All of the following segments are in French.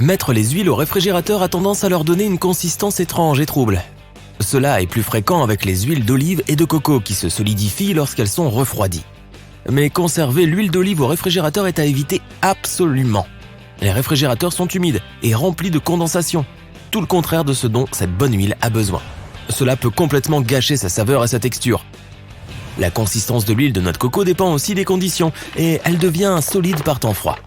Mettre les huiles au réfrigérateur a tendance à leur donner une consistance étrange et trouble. Cela est plus fréquent avec les huiles d'olive et de coco qui se solidifient lorsqu'elles sont refroidies. Mais conserver l'huile d'olive au réfrigérateur est à éviter absolument. Les réfrigérateurs sont humides et remplis de condensation, tout le contraire de ce dont cette bonne huile a besoin. Cela peut complètement gâcher sa saveur et sa texture. La consistance de l'huile de noix de coco dépend aussi des conditions et elle devient solide par temps froid.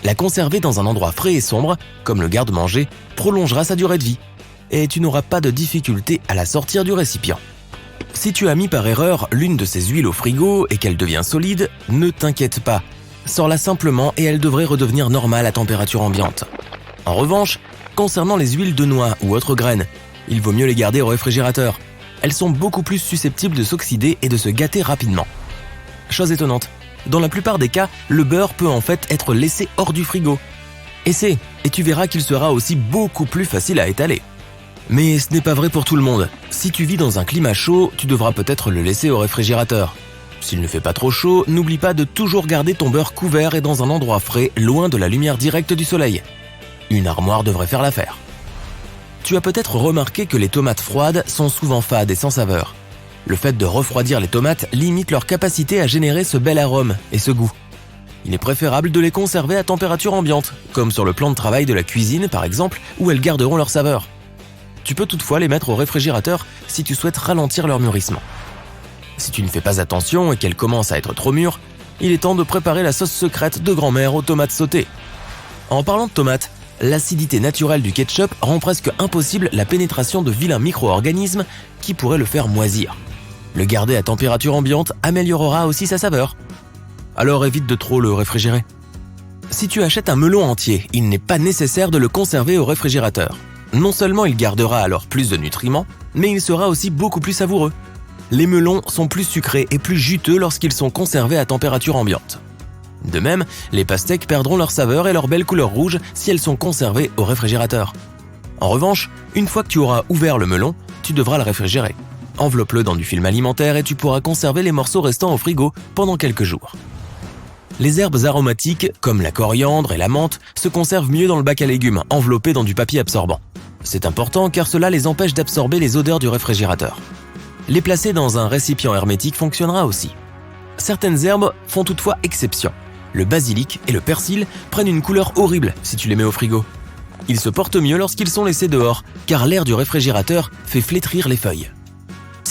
La conserver dans un endroit frais et sombre, comme le garde-manger, prolongera sa durée de vie et tu n'auras pas de difficulté à la sortir du récipient. Si tu as mis par erreur l'une de ces huiles au frigo et qu'elle devient solide, ne t'inquiète pas. Sors-la simplement et elle devrait redevenir normale à température ambiante. En revanche, concernant les huiles de noix ou autres graines, il vaut mieux les garder au réfrigérateur. Elles sont beaucoup plus susceptibles de s'oxyder et de se gâter rapidement. Chose étonnante, dans la plupart des cas, le beurre peut en fait être laissé hors du frigo. Essaie, et tu verras qu'il sera aussi beaucoup plus facile à étaler. Mais ce n'est pas vrai pour tout le monde. Si tu vis dans un climat chaud, tu devras peut-être le laisser au réfrigérateur. S'il ne fait pas trop chaud, n'oublie pas de toujours garder ton beurre couvert et dans un endroit frais, loin de la lumière directe du soleil. Une armoire devrait faire l'affaire. Tu as peut-être remarqué que les tomates froides sont souvent fades et sans saveur. Le fait de refroidir les tomates limite leur capacité à générer ce bel arôme et ce goût. Il est préférable de les conserver à température ambiante, comme sur le plan de travail de la cuisine par exemple, où elles garderont leur saveur. Tu peux toutefois les mettre au réfrigérateur si tu souhaites ralentir leur mûrissement. Si tu ne fais pas attention et qu'elles commencent à être trop mûres, il est temps de préparer la sauce secrète de grand-mère aux tomates sautées. En parlant de tomates, l'acidité naturelle du ketchup rend presque impossible la pénétration de vilains micro-organismes qui pourraient le faire moisir. Le garder à température ambiante améliorera aussi sa saveur. Alors évite de trop le réfrigérer. Si tu achètes un melon entier, il n'est pas nécessaire de le conserver au réfrigérateur. Non seulement il gardera alors plus de nutriments, mais il sera aussi beaucoup plus savoureux. Les melons sont plus sucrés et plus juteux lorsqu'ils sont conservés à température ambiante. De même, les pastèques perdront leur saveur et leur belle couleur rouge si elles sont conservées au réfrigérateur. En revanche, une fois que tu auras ouvert le melon, tu devras le réfrigérer. Enveloppe-le dans du film alimentaire et tu pourras conserver les morceaux restants au frigo pendant quelques jours. Les herbes aromatiques, comme la coriandre et la menthe, se conservent mieux dans le bac à légumes, enveloppés dans du papier absorbant. C'est important car cela les empêche d'absorber les odeurs du réfrigérateur. Les placer dans un récipient hermétique fonctionnera aussi. Certaines herbes font toutefois exception. Le basilic et le persil prennent une couleur horrible si tu les mets au frigo. Ils se portent mieux lorsqu'ils sont laissés dehors, car l'air du réfrigérateur fait flétrir les feuilles.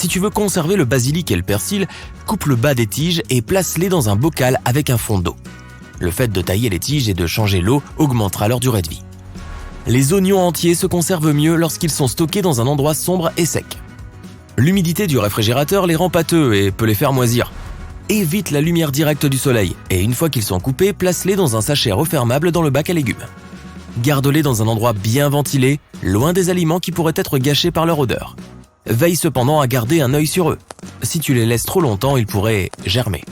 Si tu veux conserver le basilic et le persil, coupe le bas des tiges et place-les dans un bocal avec un fond d'eau. Le fait de tailler les tiges et de changer l'eau augmentera leur durée de vie. Les oignons entiers se conservent mieux lorsqu'ils sont stockés dans un endroit sombre et sec. L'humidité du réfrigérateur les rend pâteux et peut les faire moisir. Évite la lumière directe du soleil et une fois qu'ils sont coupés, place-les dans un sachet refermable dans le bac à légumes. Garde-les dans un endroit bien ventilé, loin des aliments qui pourraient être gâchés par leur odeur. Veille cependant à garder un œil sur eux. Si tu les laisses trop longtemps, ils pourraient germer.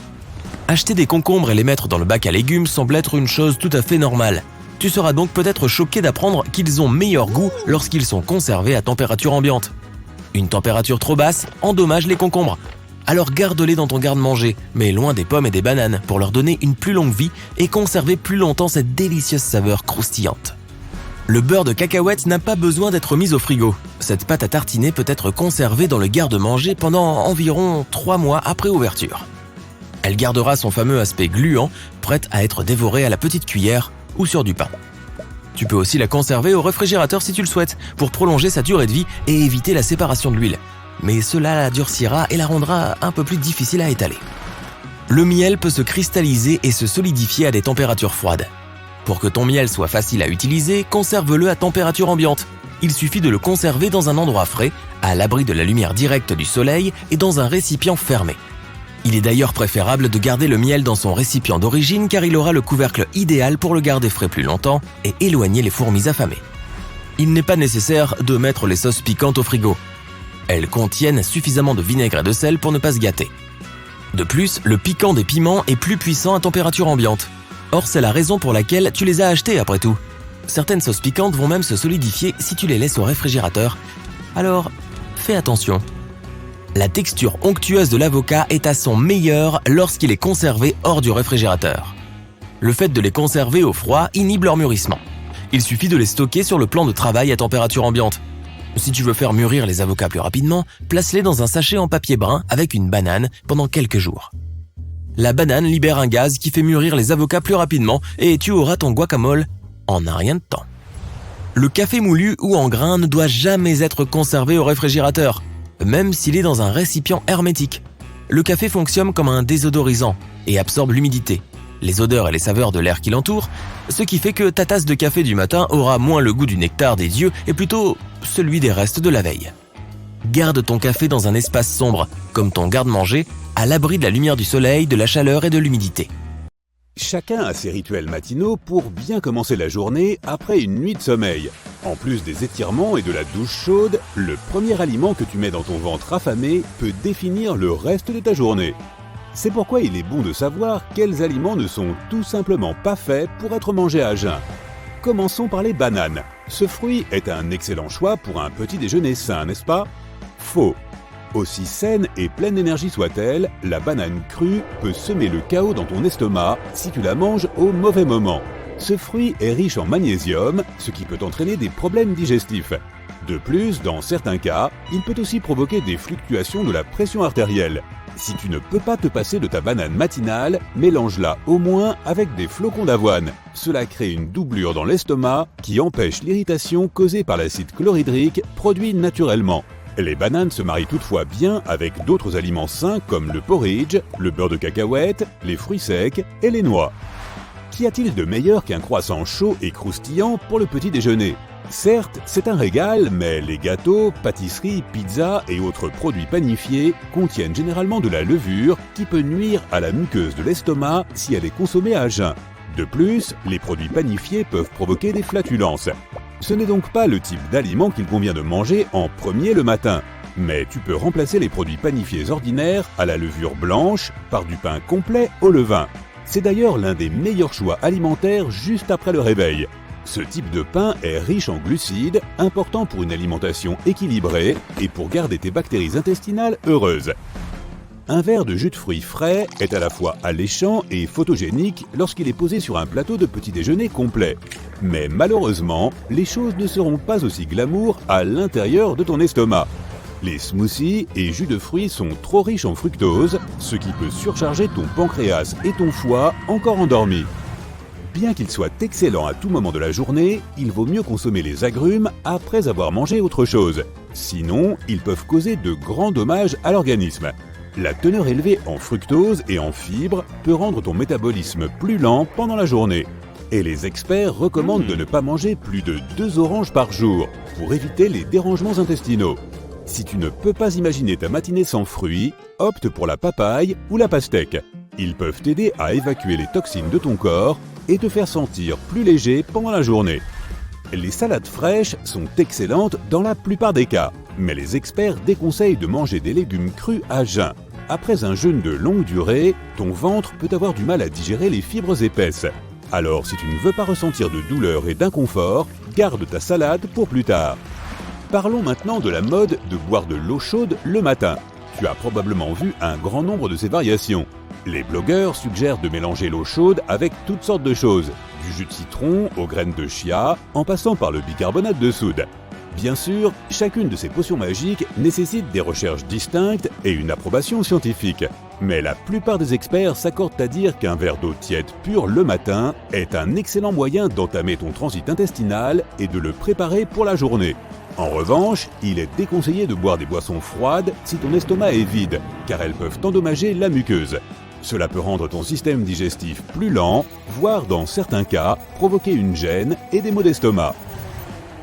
Acheter des concombres et les mettre dans le bac à légumes semble être une chose tout à fait normale. Tu seras donc peut-être choqué d'apprendre qu'ils ont meilleur goût lorsqu'ils sont conservés à température ambiante. Une température trop basse endommage les concombres. Alors garde-les dans ton garde-manger, mais loin des pommes et des bananes pour leur donner une plus longue vie et conserver plus longtemps cette délicieuse saveur croustillante. Le beurre de cacahuète n'a pas besoin d'être mis au frigo. Cette pâte à tartiner peut être conservée dans le garde-manger pendant environ 3 mois après ouverture. Elle gardera son fameux aspect gluant, prête à être dévorée à la petite cuillère ou sur du pain. Tu peux aussi la conserver au réfrigérateur si tu le souhaites, pour prolonger sa durée de vie et éviter la séparation de l'huile. Mais cela la durcira et la rendra un peu plus difficile à étaler. Le miel peut se cristalliser et se solidifier à des températures froides. Pour que ton miel soit facile à utiliser, conserve-le à température ambiante. Il suffit de le conserver dans un endroit frais, à l'abri de la lumière directe du soleil et dans un récipient fermé. Il est d'ailleurs préférable de garder le miel dans son récipient d'origine car il aura le couvercle idéal pour le garder frais plus longtemps et éloigner les fourmis affamées. Il n'est pas nécessaire de mettre les sauces piquantes au frigo. Elles contiennent suffisamment de vinaigre et de sel pour ne pas se gâter. De plus, le piquant des piments est plus puissant à température ambiante. Or, c'est la raison pour laquelle tu les as achetés après tout. Certaines sauces piquantes vont même se solidifier si tu les laisses au réfrigérateur. Alors, fais attention. La texture onctueuse de l'avocat est à son meilleur lorsqu'il est conservé hors du réfrigérateur. Le fait de les conserver au froid inhibe leur mûrissement. Il suffit de les stocker sur le plan de travail à température ambiante. Si tu veux faire mûrir les avocats plus rapidement, place-les dans un sachet en papier brun avec une banane pendant quelques jours. La banane libère un gaz qui fait mûrir les avocats plus rapidement et tu auras ton guacamole en un rien de temps. Le café moulu ou en grains ne doit jamais être conservé au réfrigérateur, même s'il est dans un récipient hermétique. Le café fonctionne comme un désodorisant et absorbe l'humidité, les odeurs et les saveurs de l'air qui l'entoure, ce qui fait que ta tasse de café du matin aura moins le goût du nectar des dieux et plutôt celui des restes de la veille. Garde ton café dans un espace sombre, comme ton garde-manger, à l'abri de la lumière du soleil, de la chaleur et de l'humidité. Chacun a ses rituels matinaux pour bien commencer la journée après une nuit de sommeil. En plus des étirements et de la douche chaude, le premier aliment que tu mets dans ton ventre affamé peut définir le reste de ta journée. C'est pourquoi il est bon de savoir quels aliments ne sont tout simplement pas faits pour être mangés à jeun. Commençons par les bananes. Ce fruit est un excellent choix pour un petit déjeuner sain, n'est-ce pas? Faux. Aussi saine et pleine d'énergie soit-elle, la banane crue peut semer le chaos dans ton estomac si tu la manges au mauvais moment. Ce fruit est riche en magnésium, ce qui peut entraîner des problèmes digestifs. De plus, dans certains cas, il peut aussi provoquer des fluctuations de la pression artérielle. Si tu ne peux pas te passer de ta banane matinale, mélange-la au moins avec des flocons d'avoine. Cela crée une doublure dans l'estomac qui empêche l'irritation causée par l'acide chlorhydrique produit naturellement. Les bananes se marient toutefois bien avec d'autres aliments sains comme le porridge, le beurre de cacahuète, les fruits secs et les noix. Qu'y a-t-il de meilleur qu'un croissant chaud et croustillant pour le petit déjeuner? Certes, c'est un régal, mais les gâteaux, pâtisseries, pizzas et autres produits panifiés contiennent généralement de la levure qui peut nuire à la muqueuse de l'estomac si elle est consommée à jeun. De plus, les produits panifiés peuvent provoquer des flatulences. Ce n'est donc pas le type d'aliment qu'il convient de manger en premier le matin. Mais tu peux remplacer les produits panifiés ordinaires à la levure blanche par du pain complet au levain. C'est d'ailleurs l'un des meilleurs choix alimentaires juste après le réveil. Ce type de pain est riche en glucides, important pour une alimentation équilibrée et pour garder tes bactéries intestinales heureuses. Un verre de jus de fruits frais est à la fois alléchant et photogénique lorsqu'il est posé sur un plateau de petit déjeuner complet. Mais malheureusement, les choses ne seront pas aussi glamour à l'intérieur de ton estomac. Les smoothies et jus de fruits sont trop riches en fructose, ce qui peut surcharger ton pancréas et ton foie encore endormis. Bien qu'ils soient excellents à tout moment de la journée, il vaut mieux consommer les agrumes après avoir mangé autre chose. Sinon, ils peuvent causer de grands dommages à l'organisme. La teneur élevée en fructose et en fibres peut rendre ton métabolisme plus lent pendant la journée. Et les experts recommandent de ne pas manger plus de 2 oranges par jour pour éviter les dérangements intestinaux. Si tu ne peux pas imaginer ta matinée sans fruits, opte pour la papaye ou la pastèque. Ils peuvent t'aider à évacuer les toxines de ton corps et te faire sentir plus léger pendant la journée. Les salades fraîches sont excellentes dans la plupart des cas, mais les experts déconseillent de manger des légumes crus à jeun. Après un jeûne de longue durée, ton ventre peut avoir du mal à digérer les fibres épaisses. Alors si tu ne veux pas ressentir de douleur et d'inconfort, garde ta salade pour plus tard. Parlons maintenant de la mode de boire de l'eau chaude le matin. Tu as probablement vu un grand nombre de ces variations. Les blogueurs suggèrent de mélanger l'eau chaude avec toutes sortes de choses, du jus de citron aux graines de chia, en passant par le bicarbonate de soude. Bien sûr, chacune de ces potions magiques nécessite des recherches distinctes et une approbation scientifique. Mais la plupart des experts s'accordent à dire qu'un verre d'eau tiède pure le matin est un excellent moyen d'entamer ton transit intestinal et de le préparer pour la journée. En revanche, il est déconseillé de boire des boissons froides si ton estomac est vide, car elles peuvent endommager la muqueuse. Cela peut rendre ton système digestif plus lent, voire dans certains cas, provoquer une gêne et des maux d'estomac.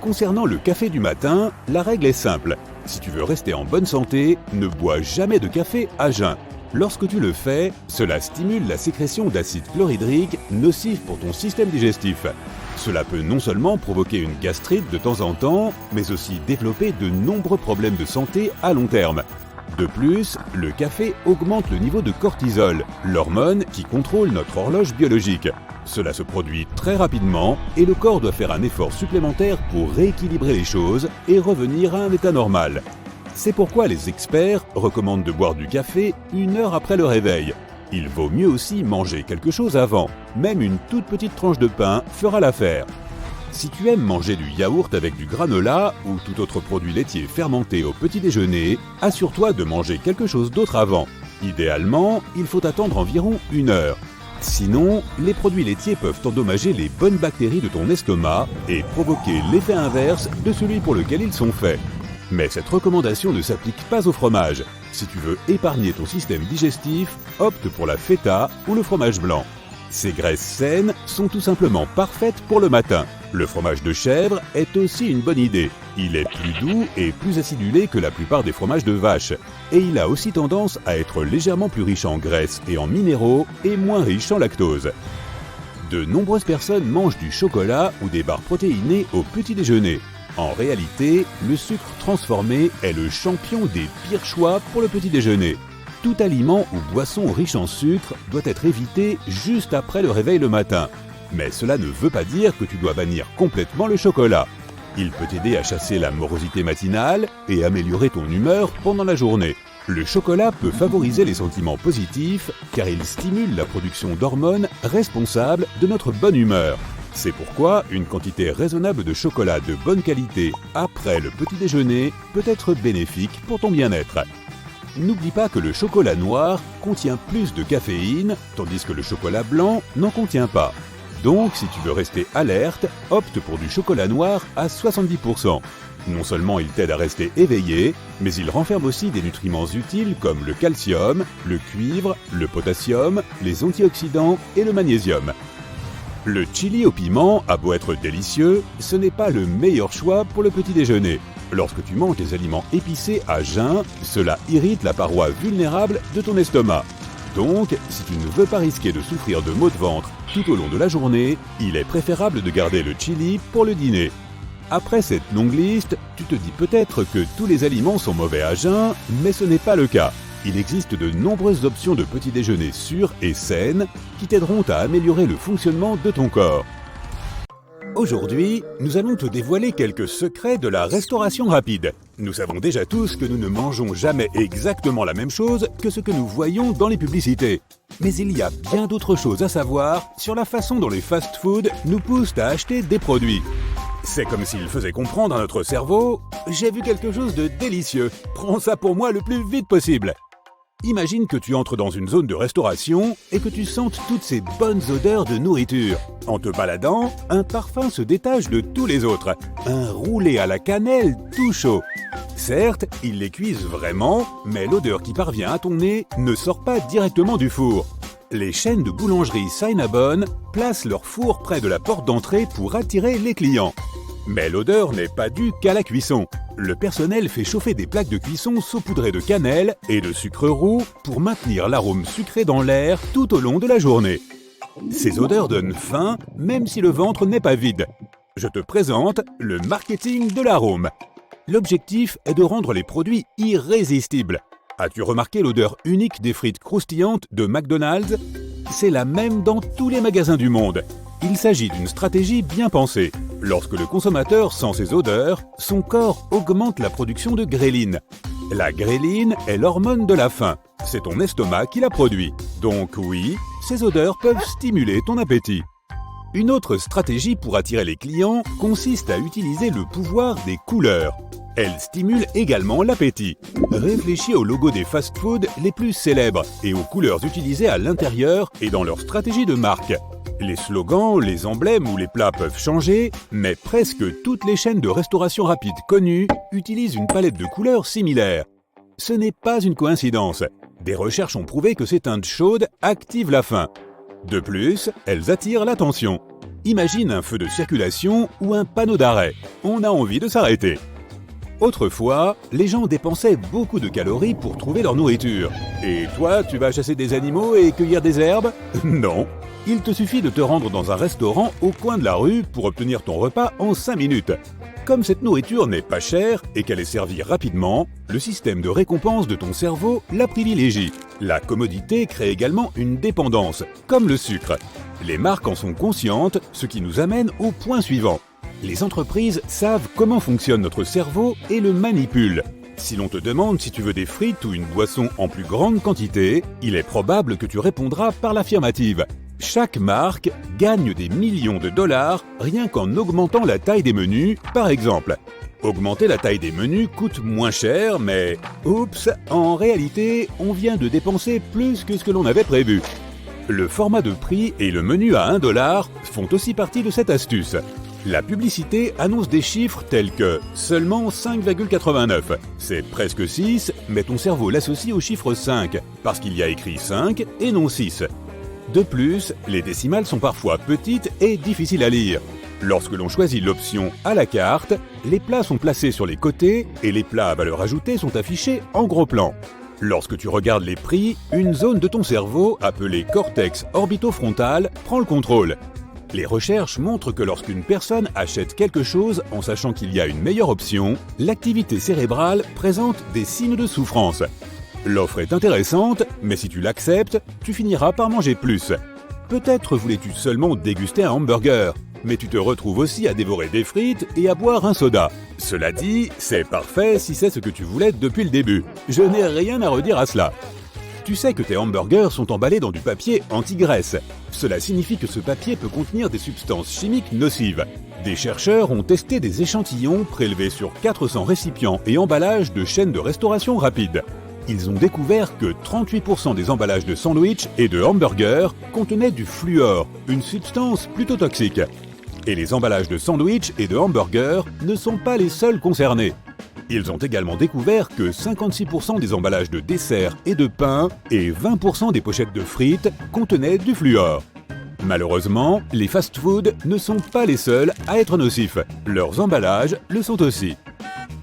Concernant le café du matin, la règle est simple. Si tu veux rester en bonne santé, ne bois jamais de café à jeun. Lorsque tu le fais, cela stimule la sécrétion d'acide chlorhydrique nocif pour ton système digestif. Cela peut non seulement provoquer une gastrite de temps en temps, mais aussi développer de nombreux problèmes de santé à long terme. De plus, le café augmente le niveau de cortisol, l'hormone qui contrôle notre horloge biologique. Cela se produit très rapidement et le corps doit faire un effort supplémentaire pour rééquilibrer les choses et revenir à un état normal. C'est pourquoi les experts recommandent de boire du café 1 heure après le réveil. Il vaut mieux aussi manger quelque chose avant, même une toute petite tranche de pain fera l'affaire. Si tu aimes manger du yaourt avec du granola ou tout autre produit laitier fermenté au petit déjeuner, assure-toi de manger quelque chose d'autre avant. Idéalement, il faut attendre environ 1 heure. Sinon, les produits laitiers peuvent endommager les bonnes bactéries de ton estomac et provoquer l'effet inverse de celui pour lequel ils sont faits. Mais cette recommandation ne s'applique pas au fromage. Si tu veux épargner ton système digestif, opte pour la feta ou le fromage blanc. Ces graisses saines sont tout simplement parfaites pour le matin. Le fromage de chèvre est aussi une bonne idée. Il est plus doux et plus acidulé que la plupart des fromages de vache. Et il a aussi tendance à être légèrement plus riche en graisse et en minéraux et moins riche en lactose. De nombreuses personnes mangent du chocolat ou des barres protéinées au petit déjeuner. En réalité, le sucre transformé est le champion des pires choix pour le petit déjeuner. Tout aliment ou boisson riche en sucre doit être évité juste après le réveil le matin. Mais cela ne veut pas dire que tu dois bannir complètement le chocolat. Il peut t'aider à chasser la morosité matinale et améliorer ton humeur pendant la journée. Le chocolat peut favoriser les sentiments positifs car il stimule la production d'hormones responsables de notre bonne humeur. C'est pourquoi une quantité raisonnable de chocolat de bonne qualité après le petit déjeuner peut être bénéfique pour ton bien-être. N'oublie pas que le chocolat noir contient plus de caféine, tandis que le chocolat blanc n'en contient pas. Donc, si tu veux rester alerte, opte pour du chocolat noir à 70%. Non seulement il t'aide à rester éveillé, mais il renferme aussi des nutriments utiles comme le calcium, le cuivre, le potassium, les antioxydants et le magnésium. Le chili au piment a beau être délicieux, ce n'est pas le meilleur choix pour le petit déjeuner. Lorsque tu manges des aliments épicés à jeun, cela irrite la paroi vulnérable de ton estomac. Donc, si tu ne veux pas risquer de souffrir de maux de ventre tout au long de la journée, il est préférable de garder le chili pour le dîner. Après cette longue liste, tu te dis peut-être que tous les aliments sont mauvais à jeun, mais ce n'est pas le cas. Il existe de nombreuses options de petit déjeuner sûres et saines qui t'aideront à améliorer le fonctionnement de ton corps. Aujourd'hui, nous allons te dévoiler quelques secrets de la restauration rapide. Nous savons déjà tous que nous ne mangeons jamais exactement la même chose que ce que nous voyons dans les publicités. Mais il y a bien d'autres choses à savoir sur la façon dont les fast-foods nous poussent à acheter des produits. C'est comme s'ils faisaient comprendre à notre cerveau « J'ai vu quelque chose de délicieux, prends ça pour moi le plus vite possible ». Imagine que tu entres dans une zone de restauration et que tu sentes toutes ces bonnes odeurs de nourriture. En te baladant, un parfum se détache de tous les autres. Un roulé à la cannelle tout chaud. Certes, ils les cuisent vraiment, mais l'odeur qui parvient à ton nez ne sort pas directement du four. Les chaînes de boulangerie Cinnabon placent leur four près de la porte d'entrée pour attirer les clients. Mais l'odeur n'est pas due qu'à la cuisson. Le personnel fait chauffer des plaques de cuisson saupoudrées de cannelle et de sucre roux pour maintenir l'arôme sucré dans l'air tout au long de la journée. Ces odeurs donnent faim, même si le ventre n'est pas vide. Je te présente le marketing de l'arôme. L'objectif est de rendre les produits irrésistibles. As-tu remarqué l'odeur unique des frites croustillantes de McDonald's ? C'est la même dans tous les magasins du monde. Il s'agit d'une stratégie bien pensée. Lorsque le consommateur sent ces odeurs, son corps augmente la production de gréline. La gréline est l'hormone de la faim. C'est ton estomac qui la produit. Donc oui, ces odeurs peuvent stimuler ton appétit. Une autre stratégie pour attirer les clients consiste à utiliser le pouvoir des couleurs. Elle stimule également l'appétit. Réfléchis aux logos des fast-foods les plus célèbres et aux couleurs utilisées à l'intérieur et dans leur stratégie de marque. Les slogans, les emblèmes ou les plats peuvent changer, mais presque toutes les chaînes de restauration rapide connues utilisent une palette de couleurs similaire. Ce n'est pas une coïncidence. Des recherches ont prouvé que ces teintes chaudes activent la faim. De plus, elles attirent l'attention. Imagine un feu de circulation ou un panneau d'arrêt. On a envie de s'arrêter. Autrefois, les gens dépensaient beaucoup de calories pour trouver leur nourriture. Et toi, tu vas chasser des animaux et cueillir des herbes ? Non. Il te suffit de te rendre dans un restaurant au coin de la rue pour obtenir ton repas en 5 minutes. Comme cette nourriture n'est pas chère et qu'elle est servie rapidement, le système de récompense de ton cerveau la privilégie. La commodité crée également une dépendance, comme le sucre. Les marques en sont conscientes, ce qui nous amène au point suivant. Les entreprises savent comment fonctionne notre cerveau et le manipulent. Si l'on te demande si tu veux des frites ou une boisson en plus grande quantité, il est probable que tu répondras par l'affirmative. Chaque marque gagne des millions de dollars rien qu'en augmentant la taille des menus, par exemple. Augmenter la taille des menus coûte moins cher, mais oups, en réalité, on vient de dépenser plus que ce que l'on avait prévu. Le format de prix et le menu à 1 $ font aussi partie de cette astuce. La publicité annonce des chiffres tels que seulement 5,89. C'est presque 6, mais ton cerveau l'associe au chiffre 5, parce qu'il y a écrit 5 et non 6. De plus, les décimales sont parfois petites et difficiles à lire. Lorsque l'on choisit l'option à la carte, les plats sont placés sur les côtés et les plats à valeur ajoutée sont affichés en gros plan. Lorsque tu regardes les prix, une zone de ton cerveau, appelée cortex orbitofrontal, prend le contrôle. Les recherches montrent que lorsqu'une personne achète quelque chose en sachant qu'il y a une meilleure option, l'activité cérébrale présente des signes de souffrance. L'offre est intéressante, mais si tu l'acceptes, tu finiras par manger plus. Peut-être voulais-tu seulement déguster un hamburger, mais tu te retrouves aussi à dévorer des frites et à boire un soda. Cela dit, c'est parfait si c'est ce que tu voulais depuis le début. Je n'ai rien à redire à cela. Tu sais que tes hamburgers sont emballés dans du papier anti-graisse. Cela signifie que ce papier peut contenir des substances chimiques nocives. Des chercheurs ont testé des échantillons prélevés sur 400 récipients et emballages de chaînes de restauration rapide. Ils ont découvert que 38% des emballages de sandwich et de hamburgers contenaient du fluor, une substance plutôt toxique. Et les emballages de sandwich et de hamburgers ne sont pas les seuls concernés. Ils ont également découvert que 56% des emballages de desserts et de pain et 20% des pochettes de frites contenaient du fluor. Malheureusement, les fast-foods ne sont pas les seuls à être nocifs. Leurs emballages le sont aussi.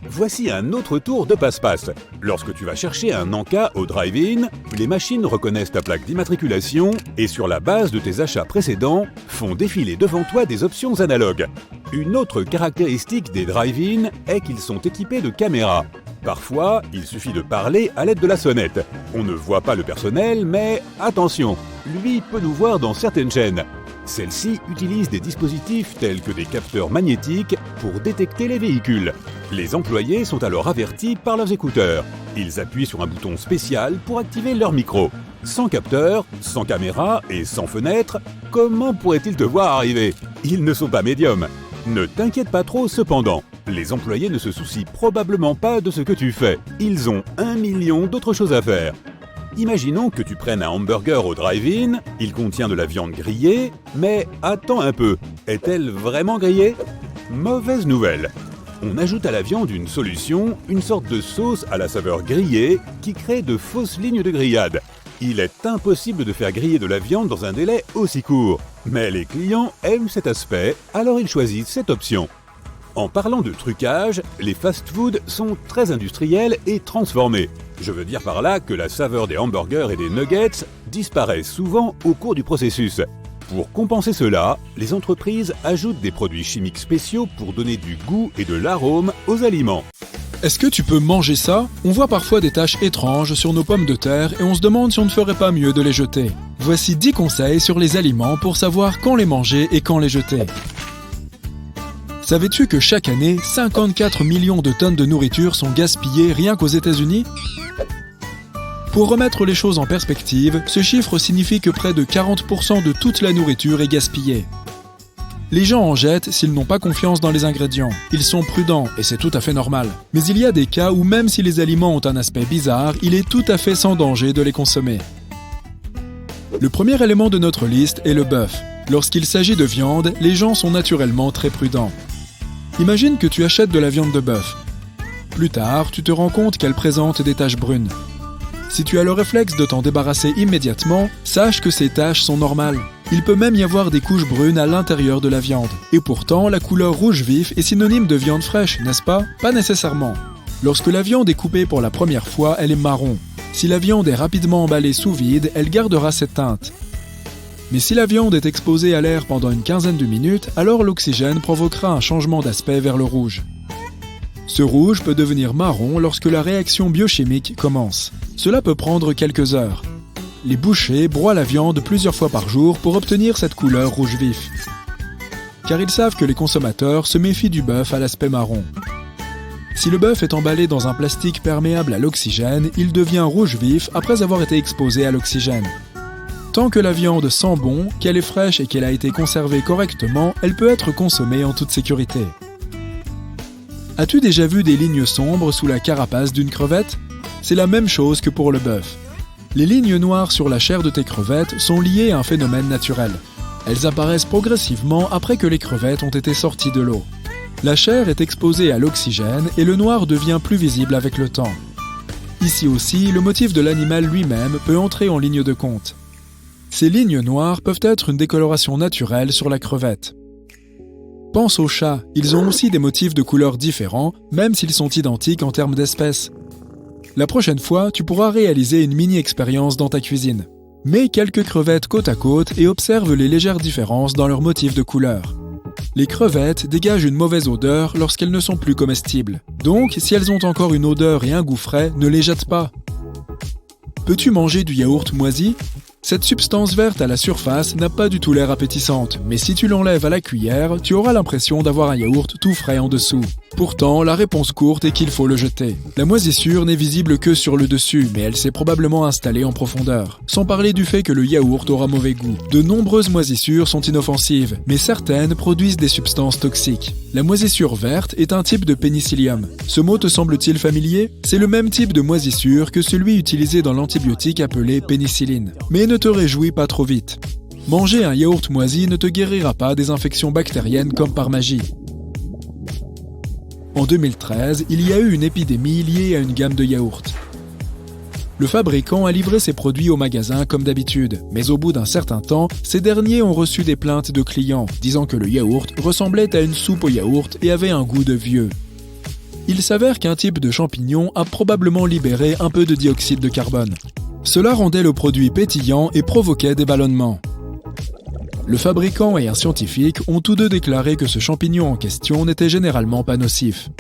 Voici un autre tour de passe-passe. Lorsque tu vas chercher un encas au drive-in, les machines reconnaissent ta plaque d'immatriculation et sur la base de tes achats précédents, font défiler devant toi des options analogues. Une autre caractéristique des drive-in est qu'ils sont équipés de caméras. Parfois, il suffit de parler à l'aide de la sonnette. On ne voit pas le personnel, mais attention, lui peut nous voir dans certaines chaînes. Celles-ci utilisent des dispositifs tels que des capteurs magnétiques pour détecter les véhicules. Les employés sont alors avertis par leurs écouteurs. Ils appuient sur un bouton spécial pour activer leur micro. Sans capteur, sans caméra et sans fenêtre, comment pourraient-ils te voir arriver? Ils ne sont pas médiums. Ne t'inquiète pas trop cependant. Les employés ne se soucient probablement pas de ce que tu fais. Ils ont 1 million d'autres choses à faire. Imaginons que tu prennes un hamburger au drive-in, il contient de la viande grillée, mais attends un peu, est-elle vraiment grillée? Mauvaise nouvelle. On ajoute à la viande une solution, une sorte de sauce à la saveur grillée qui crée de fausses lignes de grillade. Il est impossible de faire griller de la viande dans un délai aussi court. Mais les clients aiment cet aspect, alors ils choisissent cette option. En parlant de trucage, les fast-foods sont très industriels et transformés. Je veux dire par là que la saveur des hamburgers et des nuggets disparaît souvent au cours du processus. Pour compenser cela, les entreprises ajoutent des produits chimiques spéciaux pour donner du goût et de l'arôme aux aliments. Est-ce que tu peux manger ça? On voit parfois des taches étranges sur nos pommes de terre et on se demande si on ne ferait pas mieux de les jeter. Voici 10 conseils sur les aliments pour savoir quand les manger et quand les jeter. Savais-tu que chaque année, 54 millions de tonnes de nourriture sont gaspillées rien qu'aux États-Unis? Pour remettre les choses en perspective, ce chiffre signifie que près de 40% de toute la nourriture est gaspillée. Les gens en jettent s'ils n'ont pas confiance dans les ingrédients. Ils sont prudents et c'est tout à fait normal. Mais il y a des cas où même si les aliments ont un aspect bizarre, il est tout à fait sans danger de les consommer. Le premier élément de notre liste est le bœuf. Lorsqu'il s'agit de viande, les gens sont naturellement très prudents. Imagine que tu achètes de la viande de bœuf. Plus tard, tu te rends compte qu'elle présente des taches brunes. Si tu as le réflexe de t'en débarrasser immédiatement, sache que ces taches sont normales. Il peut même y avoir des couches brunes à l'intérieur de la viande. Et pourtant, la couleur rouge vif est synonyme de viande fraîche, n'est-ce pas? Pas nécessairement. Lorsque la viande est coupée pour la première fois, elle est marron. Si la viande est rapidement emballée sous vide, elle gardera cette teinte. Mais si la viande est exposée à l'air pendant une quinzaine de minutes, alors l'oxygène provoquera un changement d'aspect vers le rouge. Ce rouge peut devenir marron lorsque la réaction biochimique commence. Cela peut prendre quelques heures. Les bouchers broient la viande plusieurs fois par jour pour obtenir cette couleur rouge vif. Car ils savent que les consommateurs se méfient du bœuf à l'aspect marron. Si le bœuf est emballé dans un plastique perméable à l'oxygène, il devient rouge vif après avoir été exposé à l'oxygène. Tant que la viande sent bon, qu'elle est fraîche et qu'elle a été conservée correctement, elle peut être consommée en toute sécurité. As-tu déjà vu des lignes sombres sous la carapace d'une crevette ? C'est la même chose que pour le bœuf. Les lignes noires sur la chair de tes crevettes sont liées à un phénomène naturel. Elles apparaissent progressivement après que les crevettes ont été sorties de l'eau. La chair est exposée à l'oxygène et le noir devient plus visible avec le temps. Ici aussi, le motif de l'animal lui-même peut entrer en ligne de compte. Ces lignes noires peuvent être une décoloration naturelle sur la crevette. Pense aux chats, ils ont aussi des motifs de couleurs différents, même s'ils sont identiques en termes d'espèces. La prochaine fois, tu pourras réaliser une mini-expérience dans ta cuisine. Mets quelques crevettes côte à côte et observe les légères différences dans leurs motifs de couleur. Les crevettes dégagent une mauvaise odeur lorsqu'elles ne sont plus comestibles. Donc, si elles ont encore une odeur et un goût frais, ne les jette pas. Peux-tu manger du yaourt moisi ? Cette substance verte à la surface n'a pas du tout l'air appétissante, mais si tu l'enlèves à la cuillère, tu auras l'impression d'avoir un yaourt tout frais en dessous. Pourtant, la réponse courte est qu'il faut le jeter. La moisissure n'est visible que sur le dessus, mais elle s'est probablement installée en profondeur. Sans parler du fait que le yaourt aura mauvais goût. De nombreuses moisissures sont inoffensives, mais certaines produisent des substances toxiques. La moisissure verte est un type de pénicillium. Ce mot te semble-t-il familier ? C'est le même type de moisissure que celui utilisé dans l'antibiotique appelé pénicilline. Mais ne te réjouis pas trop vite. Manger un yaourt moisi ne te guérira pas des infections bactériennes comme par magie. En 2013, il y a eu une épidémie liée à une gamme de yaourts. Le fabricant a livré ses produits au magasin comme d'habitude, mais au bout d'un certain temps, ces derniers ont reçu des plaintes de clients, disant que le yaourt ressemblait à une soupe au yaourt et avait un goût de vieux. Il s'avère qu'un type de champignon a probablement libéré un peu de dioxyde de carbone. Cela rendait le produit pétillant et provoquait des ballonnements. Le fabricant et un scientifique ont tous deux déclaré que ce champignon en question n'était généralement pas nocif.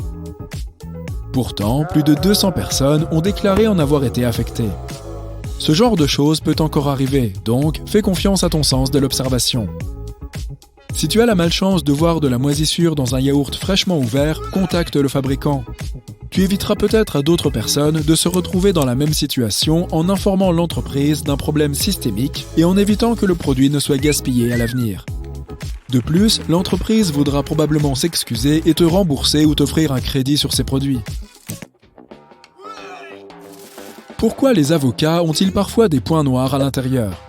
Pourtant, plus de 200 personnes ont déclaré en avoir été affectées. Ce genre de choses peut encore arriver, donc fais confiance à ton sens de l'observation. Si tu as la malchance de voir de la moisissure dans un yaourt fraîchement ouvert, contacte le fabricant. Tu éviteras peut-être à d'autres personnes de se retrouver dans la même situation en informant l'entreprise d'un problème systémique et en évitant que le produit ne soit gaspillé à l'avenir. De plus, l'entreprise voudra probablement s'excuser et te rembourser ou t'offrir un crédit sur ses produits. Pourquoi les avocats ont-ils parfois des points noirs à l'intérieur ?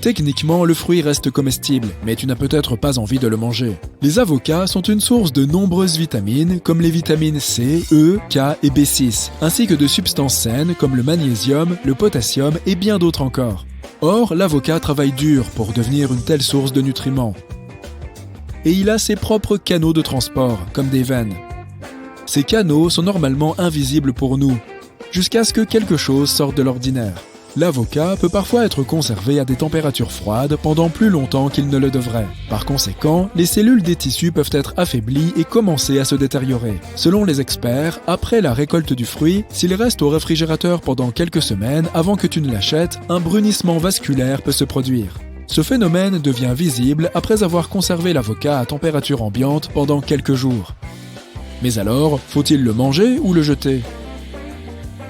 Techniquement, le fruit reste comestible, mais tu n'as peut-être pas envie de le manger. Les avocats sont une source de nombreuses vitamines, comme les vitamines C, E, K et B6, ainsi que de substances saines comme le magnésium, le potassium et bien d'autres encore. Or, l'avocat travaille dur pour devenir une telle source de nutriments. Et il a ses propres canaux de transport, comme des veines. Ces canaux sont normalement invisibles pour nous, jusqu'à ce que quelque chose sorte de l'ordinaire. L'avocat peut parfois être conservé à des températures froides pendant plus longtemps qu'il ne le devrait. Par conséquent, les cellules des tissus peuvent être affaiblies et commencer à se détériorer. Selon les experts, après la récolte du fruit, s'il reste au réfrigérateur pendant quelques semaines avant que tu ne l'achètes, un brunissement vasculaire peut se produire. Ce phénomène devient visible après avoir conservé l'avocat à température ambiante pendant quelques jours. Mais alors, faut-il le manger ou le jeter ?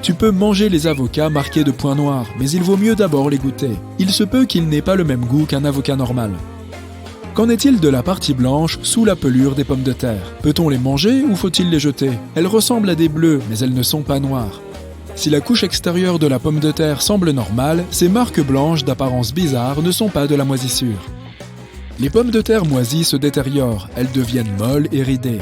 Tu peux manger les avocats marqués de points noirs, mais il vaut mieux d'abord les goûter. Il se peut qu'ils n'aient pas le même goût qu'un avocat normal. Qu'en est-il de la partie blanche sous la pelure des pommes de terre ? Peut-on les manger ou faut-il les jeter ? Elles ressemblent à des bleus, mais elles ne sont pas noires. Si la couche extérieure de la pomme de terre semble normale, ces marques blanches d'apparence bizarre ne sont pas de la moisissure. Les pommes de terre moisies se détériorent, elles deviennent molles et ridées.